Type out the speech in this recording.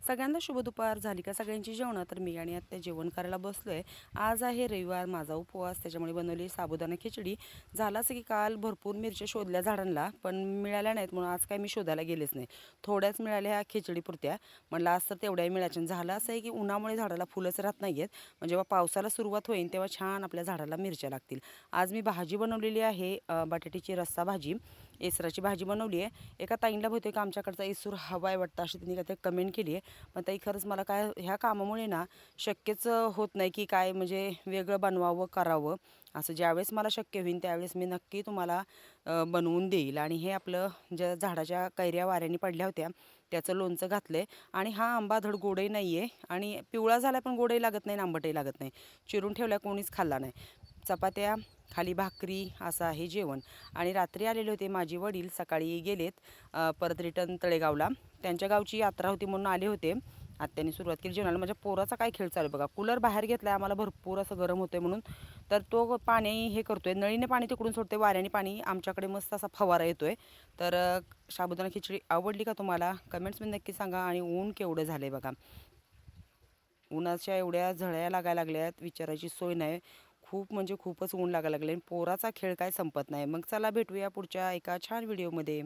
सगळ्यांना शुभ दुपार. झाली का सगळ्यांची जेवणं? तर मी आणि आत्या जेवण करायला बसलोय. आज आहे रविवार, माझा उपवास, त्याच्यामुळे बनवली साबुदाणा खिचडी. झालं असं की काल भरपूर मिरच्या शोधल्या झाडांना, पण मिळाल्या नाहीत म्हणून आज काय मी शोधायला गेलेच नाही. थोड्याच मिळाल्या ह्या खिचडीपुरत्या. म्हणलं आज तर तेवढ्या मिळायच्या. झालं असं आहे की उन्हामुळे झाडाला फुलंच राहत नाही आहेत. म्हणजे जेव्हा पावसाला सुरुवात होईल तेव्हा छान आपल्या झाडाला मिरच्या लागतील. आज मी भाजी बनवलेली आहे, बटाट्याची रस्सा भाजी, एसराची भाजी बनवली आहे. एका ताईंला बहुतेक आमच्याकडचा इसूर हवा आहे वाटतं, अशी तिने काय कमेंट केली आहे. पण ताई खरंच मला काय ह्या कामामुळे ना शक्यच होत नाही की काय म्हणजे वेगळं बनवावं करावं. असं ज्यावेळेस मला शक्य होईल त्यावेळेस मी नक्की तुम्हाला बनवून देईल. आणि हे आपलं ज्या झाडाच्या कैऱ्या वाऱ्याने पडल्या होत्या त्याचं लोणचं घातलं आहे. आणि हा आंबा धड गोडही नाही आहे आणि पिवळा झाला पण गोडही लागत नाही आणि आंबटही लागत नाही. चिरून ठेवल्या कोणीच खाल्ला नाही. चपात्या, खाली भाकरी, असं आहे जेवण. आणि रात्री आलेले होते माझे वडील, सकाळी गेलेत परत रिटर्न तळेगावला. त्यांच्या गावची यात्रा होती म्हणून आले होते. आत्याने सुरुवात केली जेवणाला. माझ्या पोराचा काय खेळ चालू बघा. कूलर बाहेर घेतला आहे, आम्हाला भरपूर असं गरम होतं म्हणून. तर तो पाणी हे करतोय, नळीने पाणी तिकडून सोडतोय, वाऱ्याने पाणी आमच्याकडे मस्त असा फवारा येतोय. तर साबुदाणा खिचडी आवडली का तुम्हाला? कमेंट्समध्ये नक्की सांगा. आणि ऊन केवढं झालं आहे बघा. उन्हाच्या एवढ्या झळ्या लागायला लागल्यात, विचारायची सोय नाही. खूप म्हणजे खूपच ऊन लागायला लागले आणि पोराचा खेळ काय संपत नाही. मग चला भेटूया पुढच्या एका छान व्हिडिओमध्ये.